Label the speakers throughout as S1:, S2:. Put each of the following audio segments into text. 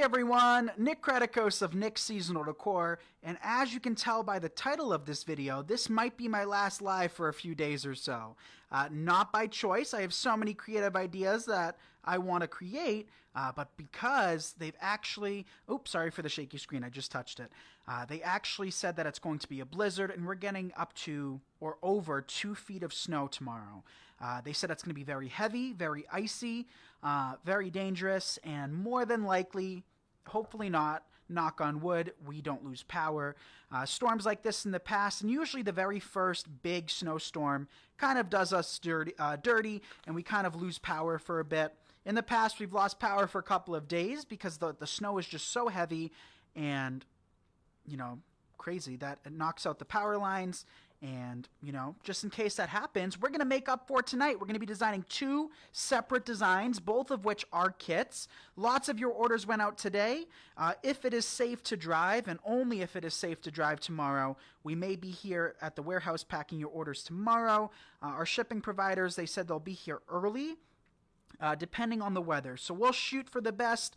S1: Hey everyone, Nick Kratikos of Nick's Seasonal Decor, and as you can tell by the title of this video, this might be my last live for a few days or so. Not by choice, I have so many creative ideas that I want to create, but because they've actually, oops, sorry for the shaky screen, I just touched it. They actually said that it's going to be a blizzard and we're getting up to or over 2 feet of snow tomorrow. They said it's going to be very heavy, very icy, very dangerous, and more than likely, hopefully not, knock on wood, we don't lose power. Storms like this in the past, and usually the very first big snowstorm kind of does us dirty, and we kind of lose power for a bit. In the past, we've lost power for a couple of days because the snow is just so heavy and, you know, crazy that it knocks out the power lines. And, you know, just in case that happens, we're going to make up for it tonight. We're going to be designing 2 separate designs, both of which are kits. Lots of your orders went out today. If it is safe to drive, and only if it is safe to drive tomorrow, we may be here at the warehouse packing your orders tomorrow. Our shipping providers, they said they'll be here early, depending on the weather. So we'll shoot for the best,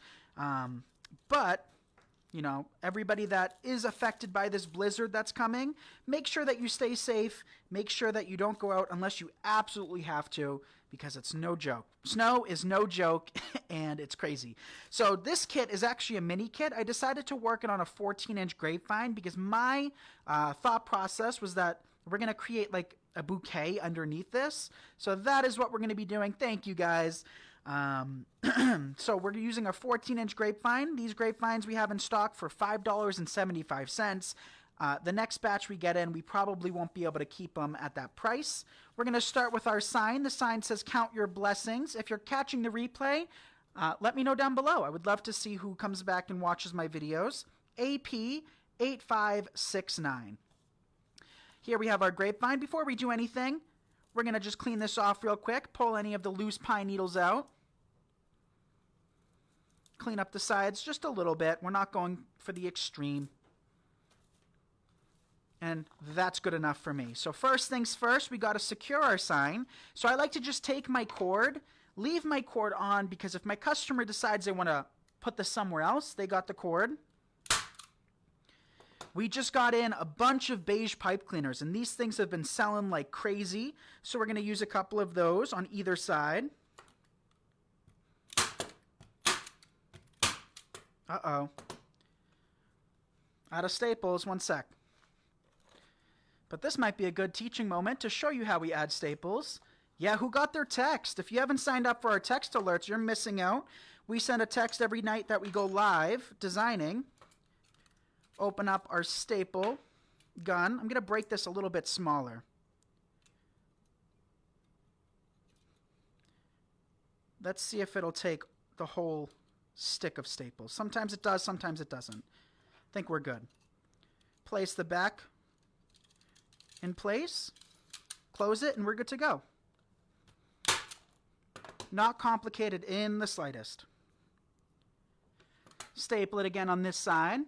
S1: but you know, everybody that is affected by this blizzard that's coming, make sure that you stay safe. Make sure that you don't go out unless you absolutely have to, because it's no joke. Snow is no joke, and it's crazy. So this kit is actually a mini kit. I decided to work it on a 14-inch grapevine because my thought process was that we're going to create like a bouquet underneath this. So that is what we're going to be doing. Thank you, guys. So we're using a 14-inch grapevine. These grapevines we have in stock for $5.75. The next batch we get in, we probably won't be able to keep them at that price. We're going to start with our sign. The sign says, "Count your blessings." If you're catching the replay, let me know down below. I would love to see who comes back and watches my videos. AP8569. Here we have our grapevine. Before we do anything, we're going to just clean this off real quick, pull any of the loose pine needles out. Clean up the sides just a little bit. We're not going for the extreme. And that's good enough for me. So first things first, we got to secure our sign. So I like to just take my cord, leave my cord on, because if my customer decides they want to put this somewhere else, they got the cord. We just got in a bunch of beige pipe cleaners, and these things have been selling like crazy. So we're going to use a couple of those on either side. Uh-oh. Out of staples, 1 sec. But this might be a good teaching moment to show you how we add staples. Yeah, who got their text? If you haven't signed up for our text alerts, you're missing out. We send a text every night that we go live designing. Open up our staple gun. I'm going to break this a little bit smaller. Let's see if it'll take the whole stick of staples. Sometimes it does, sometimes it doesn't. I think we're good. Place the back in place. Close it, and we're good to go. Not complicated in the slightest. Staple it again on this side.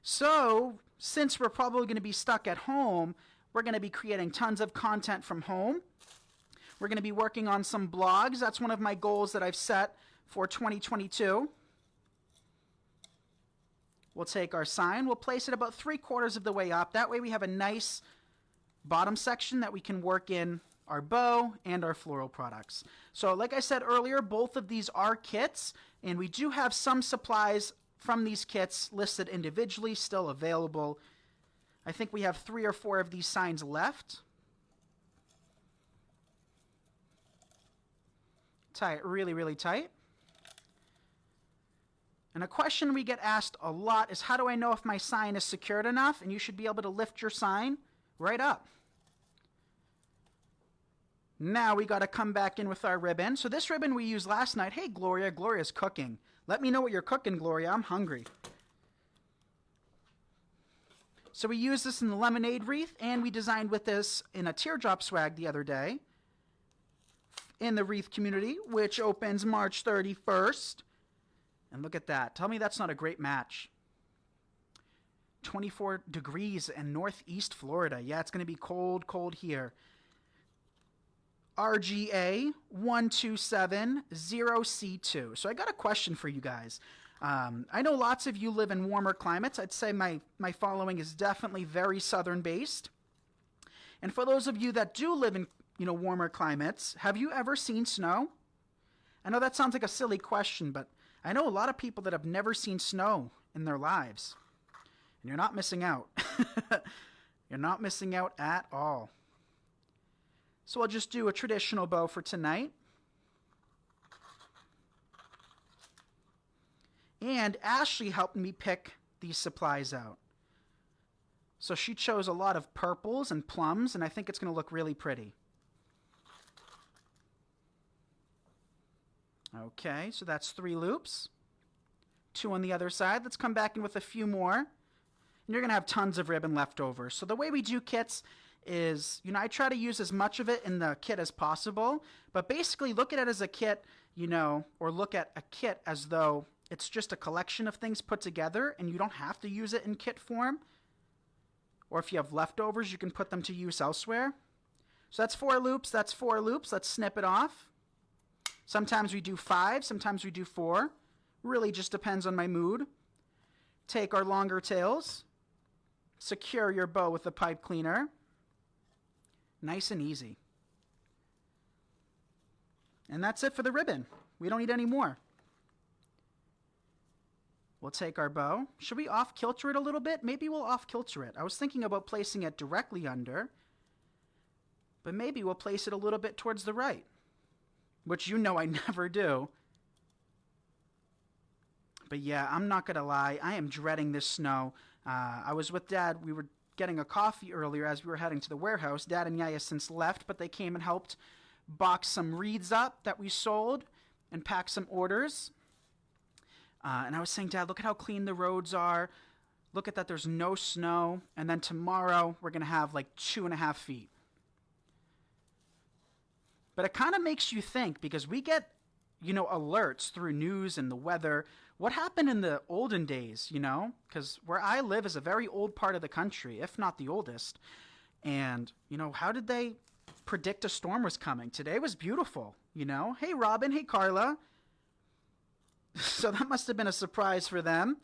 S1: So, since we're probably going to be stuck at home, we're going to be creating tons of content from home. We're going to be working on some blogs. That's one of my goals that I've set for 2022. We'll take our sign. We'll place it about 3/4 of the way up. That way we have a nice bottom section that we can work in our bow and our floral products. So, like I said earlier, both of these are kits, and we do have some supplies from these kits listed individually, still available. I think we have 3 or 4 of these signs left. Tie it really, really tight. And a question we get asked a lot is, how do I know if my sign is secured enough? And you should be able to lift your sign right up. Now we got to come back in with our ribbon. So this ribbon we used last night. Hey, Gloria. Gloria's cooking. Let me know what you're cooking, Gloria. I'm hungry. So we used this in the lemonade wreath, and we designed with this in a teardrop swag the other day in the Wreath community, which opens March 31st. And look at that. Tell me that's not a great match. 24 degrees in northeast Florida. Yeah, it's going to be cold, cold here. RGA 1270C2. So I got a question for you guys. I know lots of you live in warmer climates. I'd say my following is definitely very southern based. And for those of you that do live in warmer climates, have you ever seen snow? I know that sounds like a silly question, but I know a lot of people that have never seen snow in their lives. And you're not missing out. You're not missing out at all. So I'll just do a traditional bow for tonight. And Ashley helped me pick these supplies out. So she chose a lot of purples and plums, and I think it's going to look really pretty. Okay, so that's 3 loops. 2 on the other side. Let's come back in with a few more. And you're going to have tons of ribbon left over. So the way we do kits is, I try to use as much of it in the kit as possible. But basically look at it as a kit, or look at a kit as though it's just a collection of things put together and you don't have to use it in kit form. Or if you have leftovers, you can put them to use elsewhere. So that's 4 loops. That's 4 loops. Let's snip it off. Sometimes we do 5. Sometimes we do 4. Really just depends on my mood. Take our longer tails. Secure your bow with a pipe cleaner. Nice and easy. And that's it for the ribbon. We don't need any more. We'll take our bow. Should we off-kilter it a little bit? Maybe we'll off-kilter it. I was thinking about placing it directly under, but maybe we'll place it a little bit towards the right, which I never do. But yeah, I'm not going to lie. I am dreading this snow. I was with Dad. We were getting a coffee earlier as we were heading to the warehouse. Dad and Yaya since left, but they came and helped box some wreaths up that we sold and pack some orders. And I was saying, Dad, look at how clean the roads are. Look at that, there's no snow. And then tomorrow, we're going to have like 2.5 feet. But it kind of makes you think, because we get, alerts through news and the weather. What happened in the olden days, Because where I live is a very old part of the country, if not the oldest. And, how did they predict a storm was coming? Today was beautiful, Hey, Robin. Hey, Carla. So that must have been a surprise for them.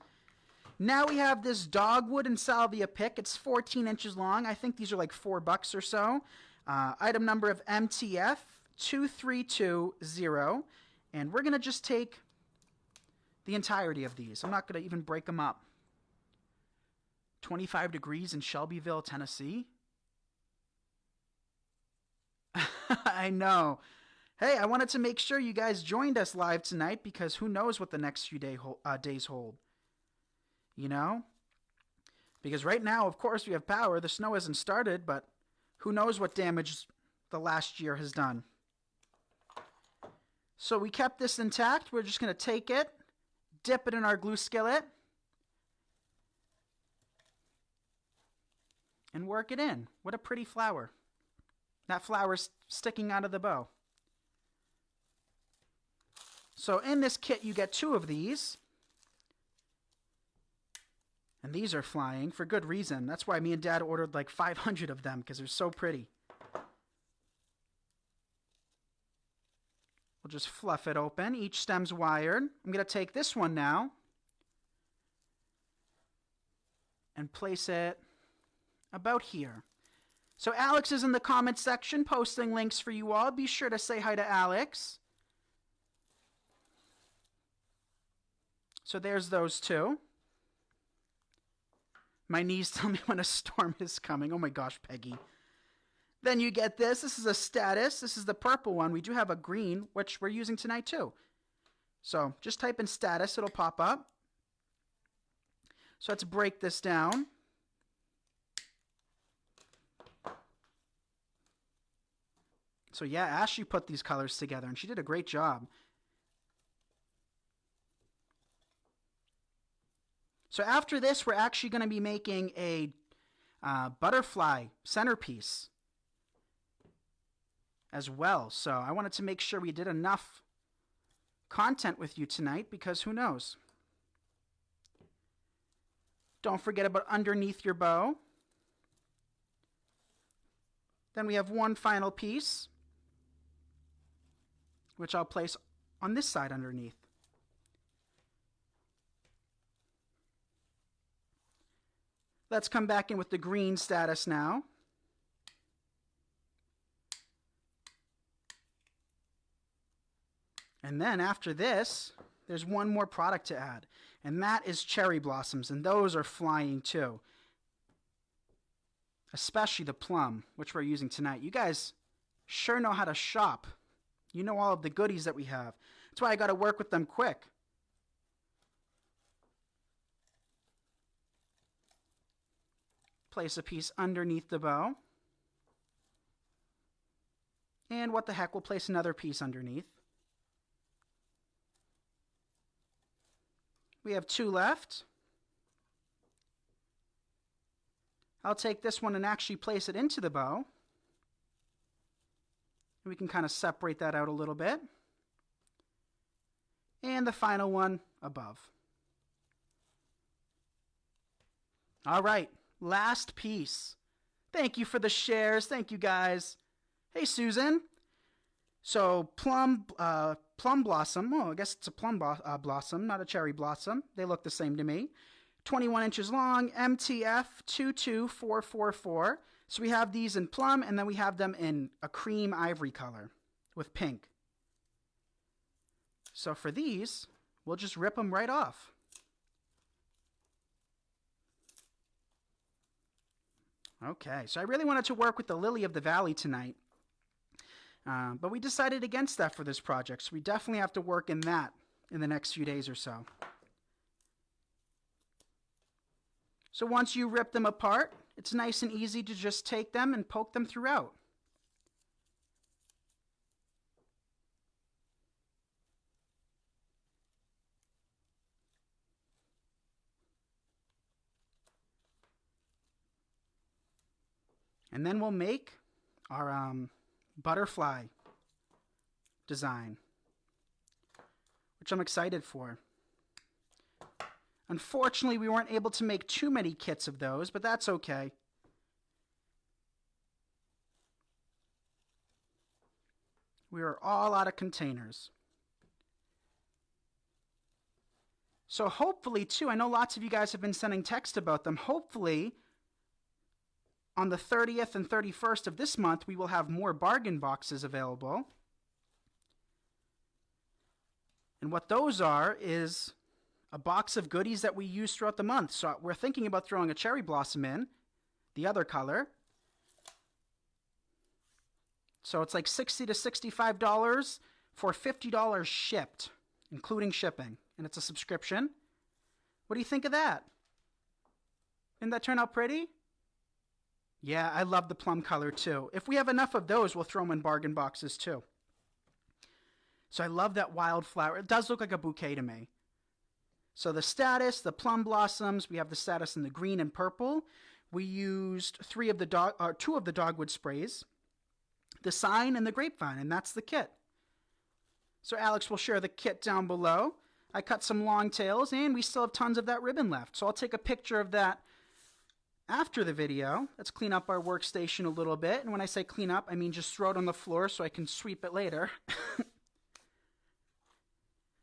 S1: Now we have this dogwood and salvia pick. It's 14 inches long. I think these are like $4 or so. Item number of MTF 2320. And we're going to just take the entirety of these. I'm not going to even break them up. 25 degrees in Shelbyville, Tennessee. I know. Hey, I wanted to make sure you guys joined us live tonight because who knows what the next few days hold. Because right now, of course, we have power. The snow hasn't started, but who knows what damage the last year has done. So we kept this intact. We're just going to take it, dip it in our glue skillet, and work it in. What a pretty flower. That flower's sticking out of the bow. So in this kit, you get 2 of these. And these are flying for good reason. That's why me and Dad ordered like 500 of them, because they're so pretty. We'll just fluff it open. Each stem's wired. I'm going to take this one now and place it about here. So Alex is in the comments section posting links for you all. Be sure to say hi to Alex. So there's those 2. My knees tell me when a storm is coming. Oh my gosh, Peggy. Then you get this. This is a status. This is the purple one. We do have a green, which we're using tonight too. So just type in status. It'll pop up. So let's break this down. So yeah, Ashley put these colors together and she did a great job. So after this, we're actually going to be making a butterfly centerpiece as well. So I wanted to make sure we did enough content with you tonight because who knows? Don't forget about underneath your bow. Then we have one final piece. which I'll place on this side underneath. Let's come back in with the green status now. And then after this, there's one more product to add, and that is cherry blossoms, and those are flying too. Especially the plum, which we're using tonight. You guys sure know how to shop. You know all of the goodies that we have. That's why I got to work with them quick. Place a piece underneath the bow. And what the heck, we'll place another piece underneath. We have 2 left. I'll take this one and actually place it into the bow. We can kind of separate that out a little bit. And the final one above. All right, last piece. Thank you for the shares. Thank you, guys. Hey, Susan. So plum blossom. Oh, I guess it's a plum blossom, not a cherry blossom. They look the same to me. 21 inches long, MTF 22444. So we have these in plum, and then we have them in a cream ivory color with pink. So for these, we'll just rip them right off. Okay, so I really wanted to work with the Lily of the Valley tonight. But we decided against that for this project, so we definitely have to work in that in the next few days or so. So once you rip them apart, it's nice and easy to just take them and poke them throughout. And then we'll make our butterfly design, which I'm excited for. Unfortunately, we weren't able to make too many kits of those, but that's okay. We are all out of containers. So hopefully, too, I know lots of you guys have been sending text about them. Hopefully, on the 30th and 31st of this month, we will have more bargain boxes available. And what those are is a box of goodies that we use throughout the month. So we're thinking about throwing a cherry blossom in, the other color. So it's like $60 to $65 for $50 shipped, including shipping. And it's a subscription. What do you think of that? Didn't that turn out pretty? Yeah, I love the plum color too. If we have enough of those, we'll throw them in bargain boxes too. So I love that wildflower. It does look like a bouquet to me. So the status, the plum blossoms, we have the status in the green and purple. We used two of the dogwood sprays, the sign and the grapevine, and that's the kit. So Alex will share the kit down below. I cut some long tails, and we still have tons of that ribbon left. So I'll take a picture of that after the video. Let's clean up our workstation a little bit. And when I say clean up, I mean just throw it on the floor so I can sweep it later.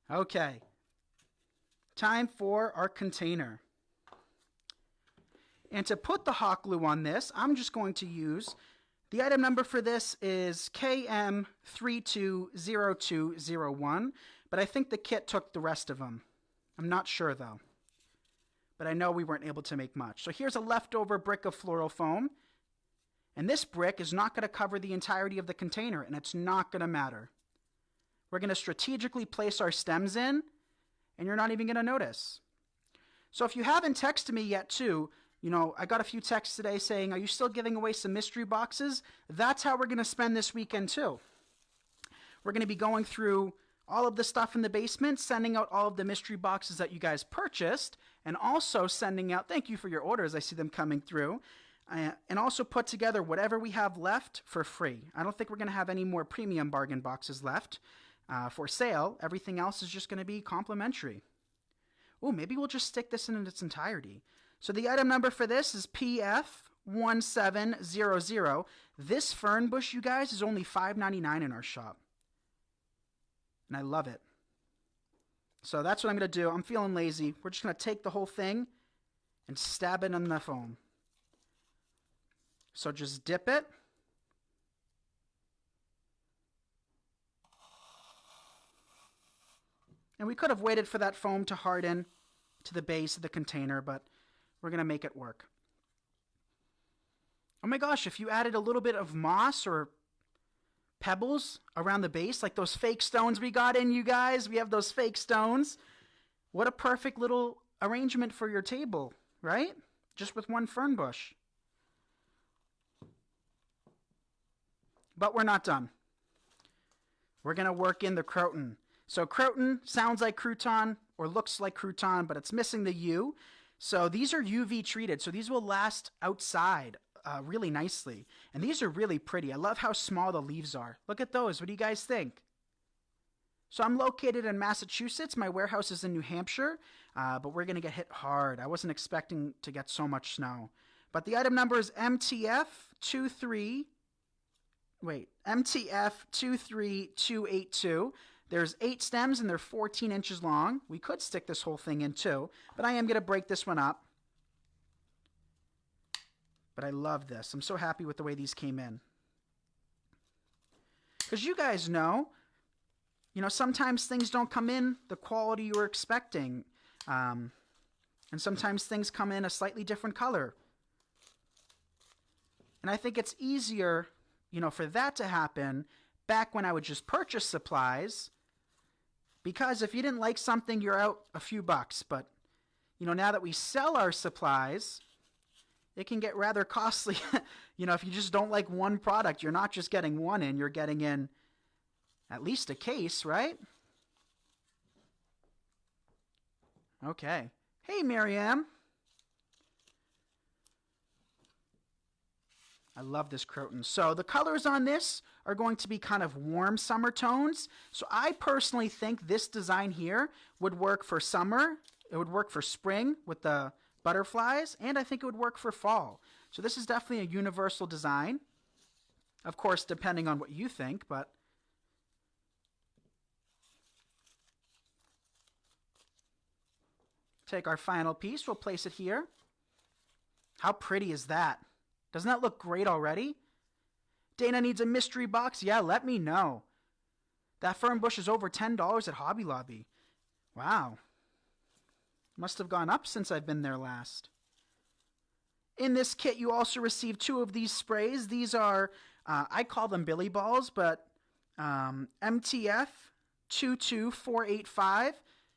S1: Okay. Time for our container. And to put the hot glue on this, I'm just going to use, the item number for this is KM320201, but I think the kit took the rest of them. I'm not sure though. But I know we weren't able to make much. So here's a leftover brick of floral foam. And this brick is not going to cover the entirety of the container, and it's not going to matter. We're going to strategically place our stems in, and you're not even going to notice. So if you haven't texted me yet too, you know, I got a few texts today saying, are you still giving away some mystery boxes? That's how we're going to spend this weekend too. We're going to be going through all of the stuff in the basement, sending out all of the mystery boxes that you guys purchased, and also sending out, thank you for your orders, I see them coming through, and also put together whatever we have left for free. I don't think we're going to have any more premium bargain boxes left for sale. Everything else is just going to be complimentary. Oh, maybe we'll just stick this in its entirety. So the item number for this is PF1700. This fern bush, you guys, is only $5.99 in our shop. And I love it. So that's what I'm going to do. I'm feeling lazy. We're just going to take the whole thing and stab it in the foam. So just dip it. And we could have waited for that foam to harden to the base of the container, but we're going to make it work. Oh my gosh, if you added a little bit of moss or pebbles around the base, like those fake stones we got in, you guys, we have those fake stones. What a perfect little arrangement for your table, right? Just with one fern bush. But we're not done. We're going to work in the croton. So croton sounds like crouton or looks like crouton, but it's missing the U. So these are UV treated. So these will last outside really nicely. And these are really pretty. I love how small the leaves are. Look at those. What do you guys think? So I'm located in Massachusetts. My warehouse is in New Hampshire, but we're going to get hit hard. I wasn't expecting to get so much snow. But the item number is MTF23282. There's 8 stems and they're 14 inches long. We could stick this whole thing in too, but I am going to break this one up. But I love this. I'm so happy with the way these came in. Because you guys know, sometimes things don't come in the quality you were expecting. And sometimes things come in a slightly different color. And I think it's easier, for that to happen back when I would just purchase supplies. Because if you didn't like something, you're out a few bucks. But, now that we sell our supplies, it can get rather costly. If you just don't like one product, you're not just getting one in, you're getting in at least a case, right? Okay. Hey, Miriam. I love this croton. So the colors on this are going to be kind of warm summer tones. So I personally think this design here would work for summer. It would work for spring with the butterflies, and I think it would work for fall. So this is definitely a universal design. Of course, depending on what you think, but take our final piece. We'll place it here. How pretty is that? Doesn't that look great already? Dana needs a mystery box? Yeah, let me know. That fern bush is over $10 at Hobby Lobby. Wow. Must have gone up since I've been there last. In this kit, you also receive 2 of these sprays. These are, I call them Billy Balls, but MTF 22485.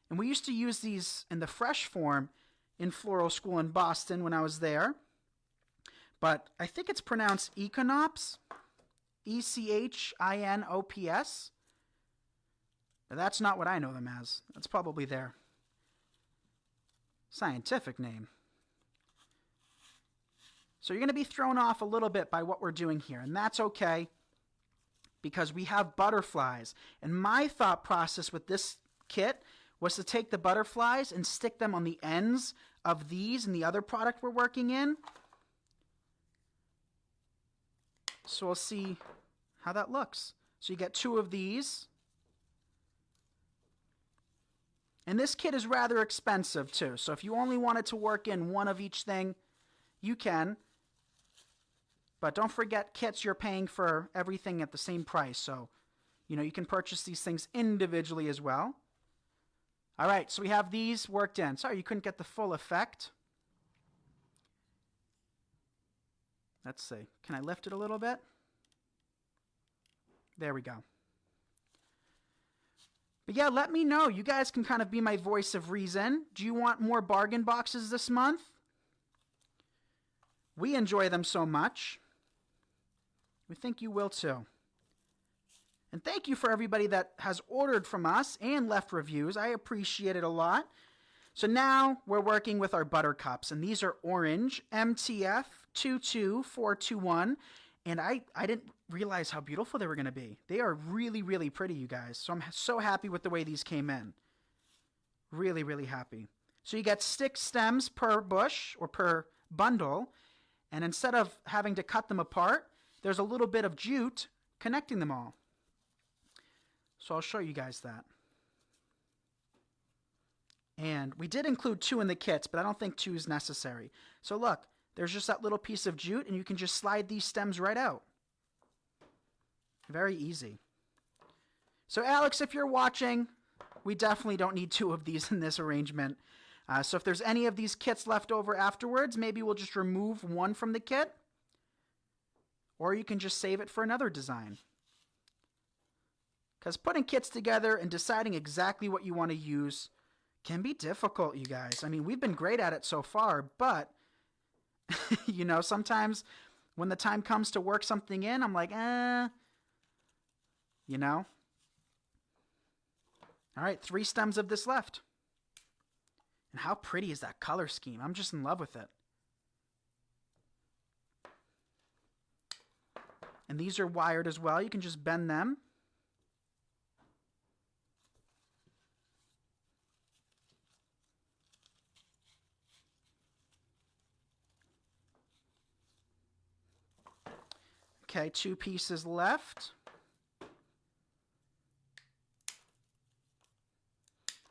S1: And we used to use these in the fresh form in floral school in Boston when I was there. But I think it's pronounced Echinops, Echinops. But that's not what I know them as. That's probably their scientific name. So you're going to be thrown off a little bit by what we're doing here, and that's okay because we have butterflies. And my thought process with this kit was to take the butterflies and stick them on the ends of these and the other product we're working in. So we'll see how that looks. So you get 2 of these. And this kit is rather expensive too. So if you only wanted to work in one of each thing, you can. But don't forget, kits, you're paying for everything at the same price. So, you can purchase these things individually as well. All right, so we have these worked in. Sorry, you couldn't get the full effect. Let's see. Can I lift it a little bit? There we go. But yeah, let me know. You guys can kind of be my voice of reason. Do you want more bargain boxes this month? We enjoy them so much. We think you will too. And thank you for everybody that has ordered from us and left reviews. I appreciate it a lot. So now we're working with our buttercups, and these are orange, MTF 22421. And I didn't realize how beautiful they were going to be. They are really, really pretty, you guys. So I'm so happy with the way these came in. Really, really happy. So you get 6 stems per bush or per bundle. And instead of having to cut them apart, there's a little bit of jute connecting them all. So I'll show you guys that. And we did include 2 in the kits, but I don't think 2 is necessary. So look, there's just that little piece of jute, and you can just slide these stems right out. Very easy. So Alex, if you're watching, we definitely don't need 2 of these in this arrangement. So if there's any of these kits left over afterwards, maybe we'll just remove 1 from the kit. Or you can just save it for another design. Because putting kits together and deciding exactly what you want to use can be difficult, you guys. I mean, we've been great at it so far, but, you know, sometimes when the time comes to work something in, I'm like, you know. All right, 3 stems of this left. And how pretty is that color scheme? I'm just in love with it. And these are wired as well. You can just bend them. Okay, 2 pieces left.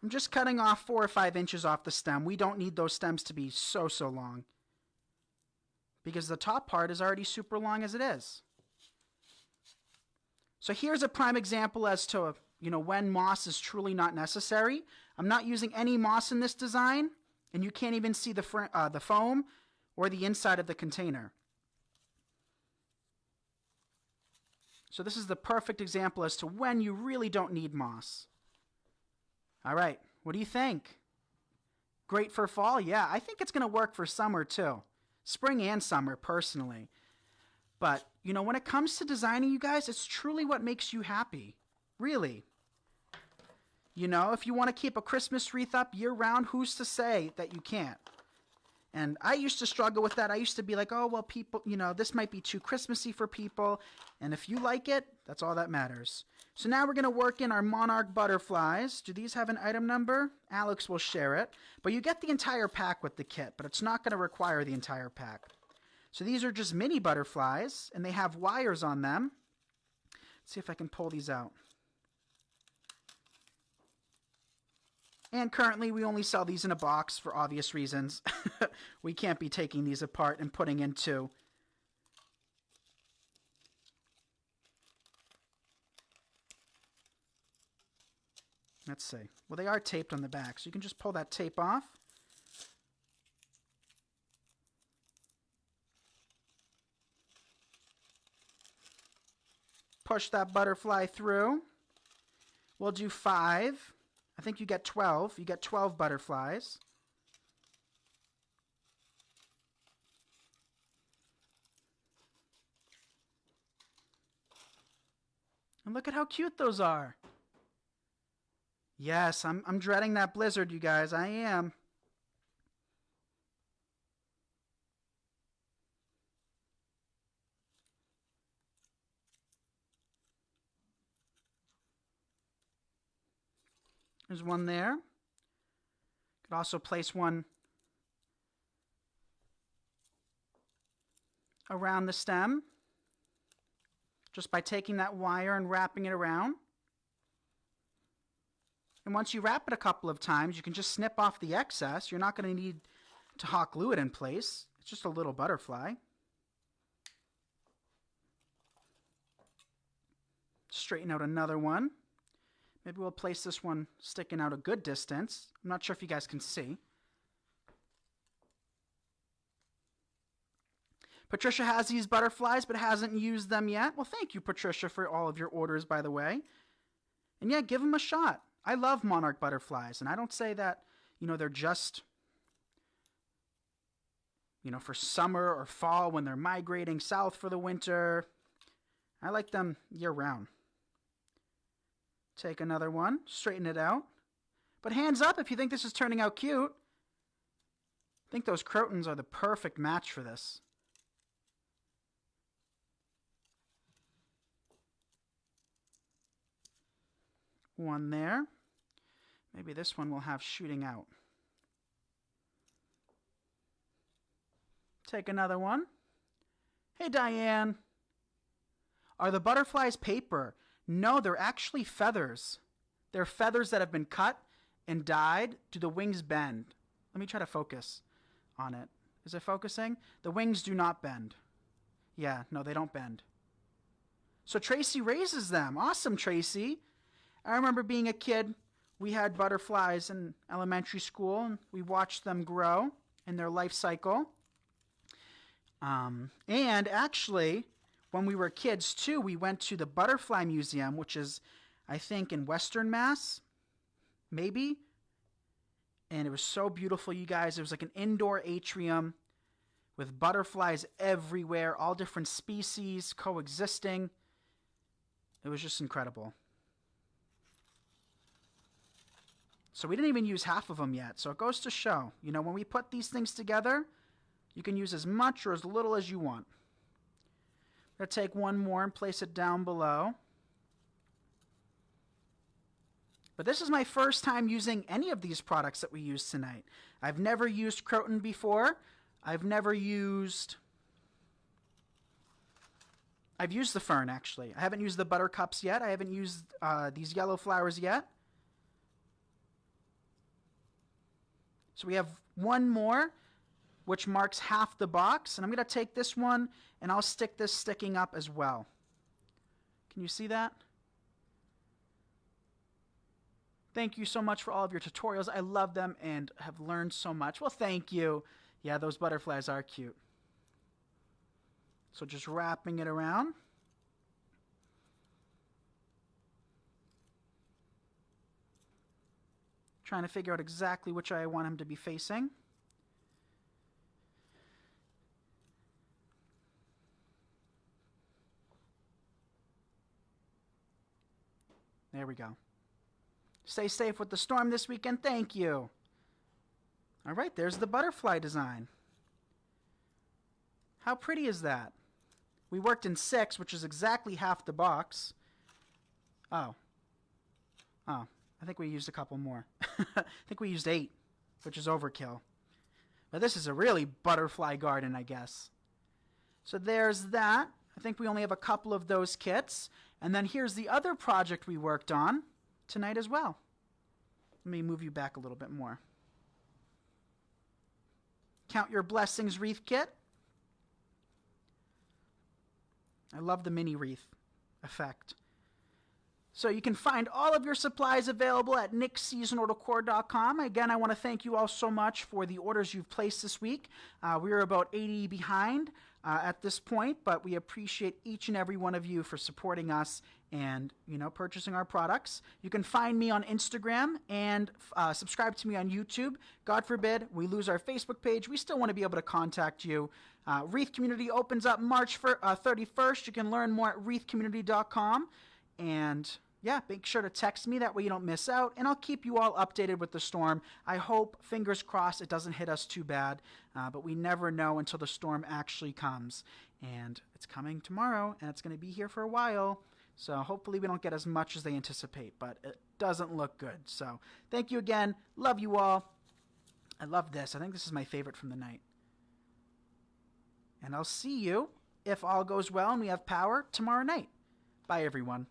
S1: I'm just cutting off 4 or 5 inches off the stem. We don't need those stems to be so long, because the top part is already super long as it is. So here's a prime example as to, you know, when moss is truly not necessary. I'm not using any moss in this design, and you can't even see the foam or the inside of the container. So this is the perfect example as to when you really don't need moss. All right, what do you think? Great for fall? Yeah, I think it's going to work for summer too. Spring and summer, personally. But, you know, when it comes to designing, you guys, it's truly what makes you happy. Really. You know, if you want to keep a Christmas wreath up year-round, who's to say that you can't? And I used to struggle with that. I used to be like, oh, well, people, you know, this might be too Christmassy for people. And if you like it, that's all that matters. So now we're going to work in our monarch butterflies. Do these have an item number? Alex will share it. But you get the entire pack with the kit, but it's not going to require the entire pack. So these are just mini butterflies, and they have wires on them. Let's see if I can pull these out. And currently we only sell these in a box for obvious reasons. We can't be taking these apart and putting into. Let's see. Well, they are taped on the back, so you can just pull that tape off. Push that butterfly through. We'll do 5. I think you get 12. You get 12 butterflies. And look at how cute those are. Yes, I'm dreading that blizzard, you guys. I am. There's one there. Could also place one around the stem, just by taking that wire and wrapping it around. And once you wrap it a couple of times, you can just snip off the excess. You're not going to need to hot glue it in place. It's just a little butterfly. Straighten out another one. Maybe we'll place this one sticking out a good distance. I'm not sure if you guys can see. Patricia has these butterflies but hasn't used them yet. Well, thank you, Patricia, for all of your orders, by the way. And yeah, give them a shot. I love monarch butterflies, and I don't say that, you know, they're just, you know, for summer or fall when they're migrating south for the winter. I like them year-round. Take another one, straighten it out. But hands up if you think this is turning out cute. I think those crotons are the perfect match for this. One there. Maybe this one will have shooting out. Take another one. Hey, Diane. Are the butterflies paper? No, they're actually feathers. They're feathers that have been cut and dyed. Do the wings bend? Let me try to focus on it. Is it focusing? The wings do not bend. Yeah, no, they don't bend. So Tracy raises them. Awesome, Tracy. I remember being a kid, we had butterflies in elementary school, and we watched them grow in their life cycle. And actually, when we were kids too, we went to the Butterfly Museum, which is, I think, in Western Mass, maybe. And it was so beautiful, you guys. It was like an indoor atrium with butterflies everywhere, all different species coexisting. It was just incredible. So we didn't even use half of them yet. So it goes to show, you know, when we put these things together, you can use as much or as little as you want. I'm going to take one more and place it down below. But this is my first time using any of these products that we used tonight. I've never used Croton before. I've used the fern, actually. I haven't used the buttercups yet. I haven't used these yellow flowers yet. So we have one more, which marks half the box. And I'm going to take this one, and I'll stick this sticking up as well. Can you see that? Thank you so much for all of your tutorials. I love them and have learned so much. Well, thank you. Yeah, those butterflies are cute. So just wrapping it around. Trying to figure out exactly which I want him to be facing. There we go. Stay safe with the storm this weekend. Thank you. All right, there's the butterfly design. How pretty is that? We worked in 6, which is exactly half the box. Oh, I think we used a couple more. I think we used 8, which is overkill. But this is a really butterfly garden, I guess. So there's that. I think we only have a couple of those kits. And then here's the other project we worked on tonight as well. Let me move you back a little bit more. Count Your Blessings wreath kit. I love the mini wreath effect. So you can find all of your supplies available at nickseasonaldecor.com. Again, I want to thank you all so much for the orders you've placed this week. We are about 80 behind at this point, but we appreciate each and every one of you for supporting us and, you know, purchasing our products. You can find me on Instagram and subscribe to me on YouTube. God forbid we lose our Facebook page. We still want to be able to contact you. Wreath Community opens up March 31st. You can learn more at wreathcommunity.com. And yeah, make sure to text me. That way you don't miss out. And I'll keep you all updated with the storm. I hope, fingers crossed, it doesn't hit us too bad. But we never know until the storm actually comes. And it's coming tomorrow, and it's going to be here for a while. So hopefully we don't get as much as they anticipate. But it doesn't look good. So thank you again. Love you all. I love this. I think this is my favorite from the night. And I'll see you, if all goes well and we have power, tomorrow night. Bye, everyone.